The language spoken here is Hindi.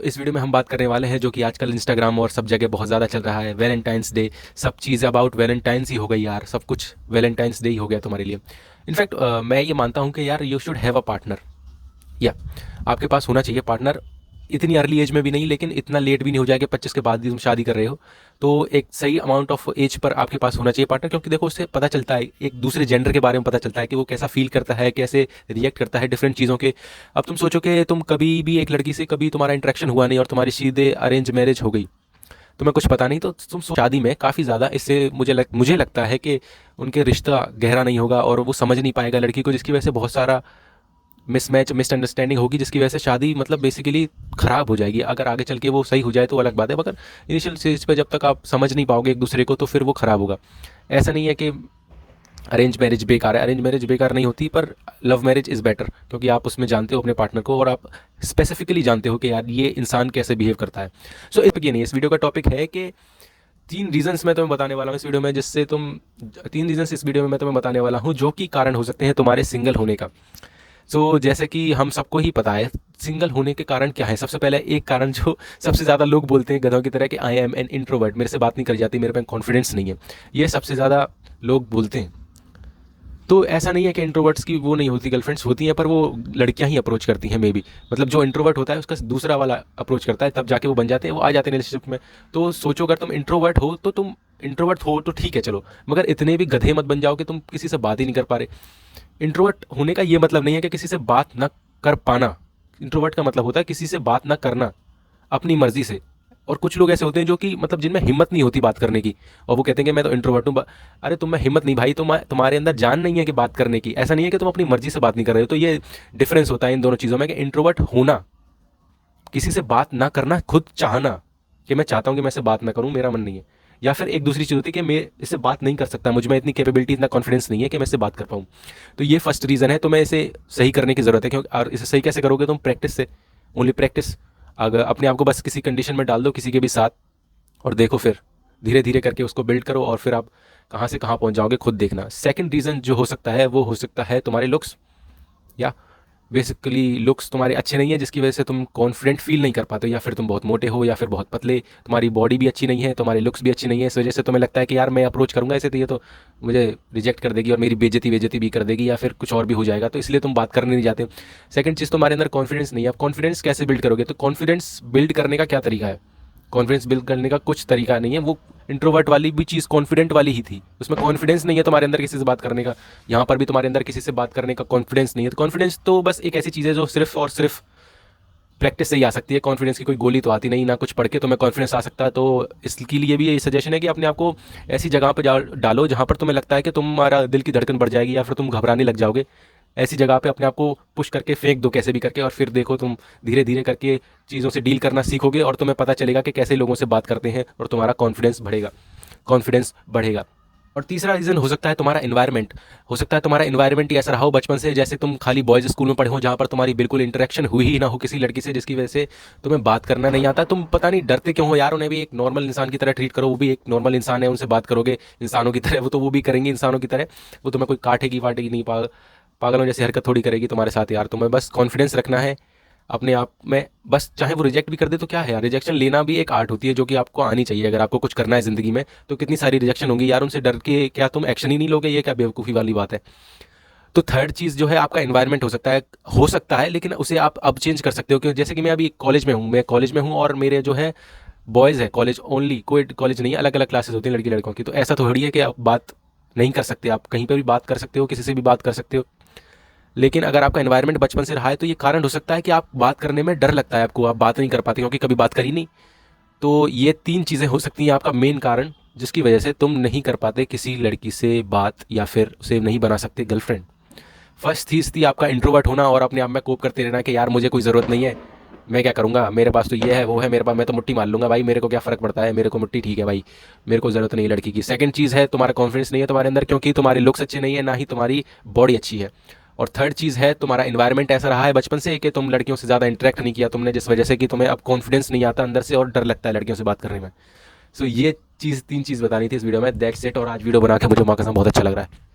इस वीडियो में हम बात करने वाले हैं जो कि आजकल इंस्टाग्राम और सब जगह बहुत ज़्यादा चल रहा है, वैलेंटाइंस डे। सब चीज़ अबाउट वैलेंटाइंस ही हो गई यार, सब कुछ वैलेंटाइंस डे ही हो गया तुम्हारे लिए। इनफैक्ट मैं ये मानता हूँ कि यार you should have a partner, या आपके पास होना चाहिए पार्टनर। इतनी अर्ली एज में भी नहीं, लेकिन इतना लेट भी नहीं हो जाए कि 25 के बाद भी तुम शादी कर रहे हो। तो एक सही अमाउंट ऑफ एज पर आपके पास होना चाहिए पार्टनर, क्योंकि देखो उससे पता चलता है, एक दूसरे जेंडर के बारे में पता चलता है कि वो कैसा फील करता है, कैसे रिएक्ट करता है डिफरेंट चीज़ों के। अब तुम सोचो कि तुम कभी भी एक लड़की से कभी तुम्हारा इंटरेक्शन हुआ नहीं और तुम्हारी सीधे अरेंज मैरिज हो गई, तुम्हें कुछ पता नहीं, तो तुम शादी में काफ़ी ज़्यादा इससे मुझे लगता है कि उनके रिश्ता गहरा नहीं होगा और वो समझ नहीं पाएगा लड़की को, जिसकी वजह से बहुत सारा मिसमैच मिसअंडरस्टैंडिंग होगी, जिसकी वजह से शादी मतलब बेसिकली ख़राब हो जाएगी। अगर आगे चल के वो सही हो जाए तो अलग बात है, मगर इनिशियल स्टेज पे जब तक आप समझ नहीं पाओगे एक दूसरे को तो फिर वो ख़राब होगा। ऐसा नहीं है कि अरेंज मैरिज बेकार है, अरेंज मैरिज बेकार नहीं होती, पर लव मैरिज इज़ बेटर, क्योंकि आप उसमें जानते हो अपने पार्टनर को और आप स्पेसिफिकली जानते हो कि यार ये इंसान कैसे बिहेव करता है। सो ये नहीं, इस वीडियो का टॉपिक है कि 3 रीज़न्स मैं तुम्हें बताने वाला हूँ इस वीडियो में, जिससे तुम 3 रीज़न्स इस वीडियो में मैं तुम्हें बताने वाला हूँ जो कि कारण हो सकते हैं तुम्हारे सिंगल होने का। जैसे कि हम सबको ही पता है सिंगल होने के कारण क्या है। सबसे पहले एक कारण जो सबसे ज़्यादा लोग बोलते हैं गधों की तरह कि आई एम एन इंट्रोवर्ट, मेरे से बात नहीं करी जाती, मेरे पे कॉन्फिडेंस नहीं है। ये सबसे ज़्यादा लोग बोलते हैं। तो ऐसा नहीं है कि इंट्रोवर्ट्स की वो नहीं होती, गर्लफ्रेंड्स होती हैं, पर वो लड़कियां ही अप्रोच करती हैं मे बी। मतलब जो इंट्रोवर्ट होता है उसका दूसरा वाला अप्रोच करता है, तब जाके वो बन जाते हैं, वो आ जाते हैं रिलेशनशिप में। तो सोचो अगर तुम इंट्रोवर्ट हो तो तुम इंट्रोवर्ट हो तो ठीक है चलो, मगर इतने भी गधे मत बन जाओ कि तुम किसी से बात ही नहीं कर पा रहे। इंट्रोवर्ट होने का ये मतलब नहीं है कि किसी से बात ना कर पाना। इंट्रोवर्ट का मतलब होता है किसी से बात ना करना अपनी मर्जी से। और कुछ लोग ऐसे होते हैं जो कि मतलब जिनमें हिम्मत नहीं होती बात करने की, और वो कहते हैं कि मैं तो इंट्रोवर्ट हूँ। अरे तुम में हिम्मत नहीं भाई, तुम्हारे अंदर जान नहीं है कि बात करने की। ऐसा नहीं है कि तुम अपनी मर्जी से बात नहीं कर रहे हो। तो ये डिफरेंस होता है इन दोनों चीज़ों में, कि इंट्रोवर्ट होना, किसी से बात ना करना, खुद चाहना कि मैं चाहता हूँ कि मैं इससे बात ना करूँ, मेरा मन नहीं है। या फिर एक दूसरी चीज़ होती है कि मैं इससे बात नहीं कर सकता, मुझ में इतनी कैपेबिलिटी, इतना कॉन्फिडेंस नहीं है कि मैं इससे बात कर पाऊँ। तो ये फर्स्ट रीज़न है। तो मैं इसे सही करने की ज़रूरत है, क्योंकि और इसे सही कैसे करोगे तुम? प्रैक्टिस से, ओनली प्रैक्टिस। अगर अपने आप को बस किसी कंडीशन में डाल दो किसी के भी साथ, और देखो फिर धीरे धीरे करके उसको बिल्ड करो, और फिर आप कहाँ से कहाँ पहुँच जाओगे खुद देखना। सेकंड रीज़न जो हो सकता है वो हो सकता है तुम्हारे लुक्स, या बेसिकली लुक्स तुम्हारे अच्छे नहीं है, जिसकी वजह से तुम कॉन्फिडेंट फील नहीं कर पाते हो, या फिर तुम बहुत मोटे हो या फिर बहुत पतले, तुम्हारी बॉडी भी अच्छी नहीं है, तुम्हारी लुक्स भी अच्छी नहीं है। इस वजह से तुम्हें लगता है कि यार मैं अप्रोच करूंगा ऐसे तो ये तो मुझे रिजेक्ट कर देगी और मेरी बेइज्जती भी कर देगी, या फिर कुछ और भी हो जाएगा, तो इसलिए तुम बात करने नहीं जाते। सेकंड चीज़, तुम्हारे अंदर कॉन्फिडेंस नहीं है। अब कॉन्फिडेंस कैसे बिल्ड करोगे? तो कॉन्फिडेंस बिल्ड करने का क्या तरीका है? कॉन्फिडेंस बिल्ड करने का कुछ तरीका नहीं है। वो इंट्रोवर्ट वाली भी चीज़ कॉन्फिडेंट वाली ही थी, उसमें कॉन्फिडेंस नहीं है तुम्हारे अंदर किसी से बात करने का। यहाँ पर भी तुम्हारे अंदर किसी से बात करने का कॉन्फिडेंस नहीं है। तो कॉन्फिडेंस तो बस एक ऐसी चीज़ है जो सिर्फ और सिर्फ प्रैक्टिस से ही आ सकती है। कॉन्फिडेंस की कोई गोली तो आती नहीं, ना कुछ पढ़ के तुम्हें कॉन्फिडेंस आ सकता है। तो इसके लिए भी यही सजेशन है कि अपने आप को ऐसी जगह पर डालो जहाँ पर तुम्हें लगता है कि तुम्हारा दिल की धड़कन बढ़ जाएगी या फिर तुम घबराने लग जाओगे। ऐसी जगह पे अपने आप को पुश करके फेंक दो कैसे भी करके, और फिर देखो तुम धीरे धीरे करके चीज़ों से डील करना सीखोगे, और तुम्हें पता चलेगा कि कैसे लोगों से बात करते हैं, और तुम्हारा कॉन्फिडेंस बढ़ेगा। और तीसरा रीज़न हो सकता है तुम्हारा इन्वायरमेंट। हो सकता है तुम्हारा इन्वायरमेंट ही ऐसा रहा हो बचपन से, जैसे तुम खाली बॉयज़ स्कूल में पढ़े हो, जहाँ पर तुम्हारी बिल्कुल इंटरेक्शन हुई ही ना हो किसी लड़की से, जिसकी वजह से तुम्हें बात करना नहीं आता। तुम पता नहीं डरते क्यों हो यार, उन्हें भी एक नॉर्मल इंसान की तरह ट्रीट करो, वो भी एक नॉर्मल इंसान है, उनसे बात करोगे इंसानों की तरह, वो भी करेंगे इंसानों की तरह। वो तुम्हें कोई काटेगी वाटेगी नहीं, पागलों जैसी हरकत थोड़ी करेगी तुम्हारे साथ यार। तुम्हें बस कॉन्फिडेंस रखना है अपने आप में, बस चाहे वो रिजेक्ट भी कर दे तो क्या है यार, रिजेक्शन लेना भी एक आर्ट होती है जो कि आपको आनी चाहिए। अगर आपको कुछ करना है ज़िंदगी में तो कितनी सारी रिजेक्शन होंगी यार, उनसे डर के क्या तुम एक्शन ही नहीं लोगे? ये क्या बेवकूफ़ी वाली बात है। तो थर्ड चीज़ जो है आपका एनवायरनमेंट हो सकता है, लेकिन उसे आप अब चेंज कर सकते हो। क्योंकि जैसे कि मैं कॉलेज में हूँ और मेरे जो है बॉयज़ है कॉलेज ओनली, कोई कॉलेज नहीं है, अलग अलग क्लासेस होती हैं लड़की लड़कों की। तो ऐसा थोड़ी है कि आप बात नहीं कर सकते, आप कहीं पर भी बात कर सकते हो, किसी से भी बात कर सकते हो। लेकिन अगर आपका एनवायरनमेंट बचपन से रहा है तो ये कारण हो सकता है कि आप बात करने में डर लगता है आपको, आप बात नहीं कर पाते क्योंकि कभी बात करी नहीं। तो ये 3 चीज़ें हो सकती हैं आपका मेन कारण, जिसकी वजह से तुम नहीं कर पाते किसी लड़की से बात, या फिर उसे नहीं बना सकते गर्लफ्रेंड। फर्स्ट चीज़ थी आपका इंट्रोवर्ट होना, और अपने आप में कोप करते रहना कि यार मुझे कोई ज़रूरत नहीं है, मैं क्या करूँगा, मेरे पास तो ये है वो है, मेरे पास मैं तो मुट्ठी मार लूँगा भाई, मेरे को क्या फ़र्क पड़ता है, मेरे को मुट्ठी ठीक है भाई, मेरे को ज़रूरत नहीं है लड़की की। सेकंड चीज़ है तुम्हारा कॉन्फिडेंस नहीं है तुम्हारे अंदर, क्योंकि तुम्हारे लुक्स अच्छे नहीं है, ना ही तुम्हारी बॉडी अच्छी है। और थर्ड चीज़ है तुम्हारा इन्वायरमेंट ऐसा रहा है बचपन से कि तुम लड़कियों से ज़्यादा इंटरेक्ट नहीं किया तुमने, जिस वजह से कि तुम्हें अब कॉन्फिडेंस नहीं आता अंदर से और डर लगता है लड़कियों से बात करने में। सो ये 3 चीज़ बतानी थी इस वीडियो में, दैट्स इट। और आज वीडियो बना के मुझे माँ कसम बहुत अच्छा लग रहा है।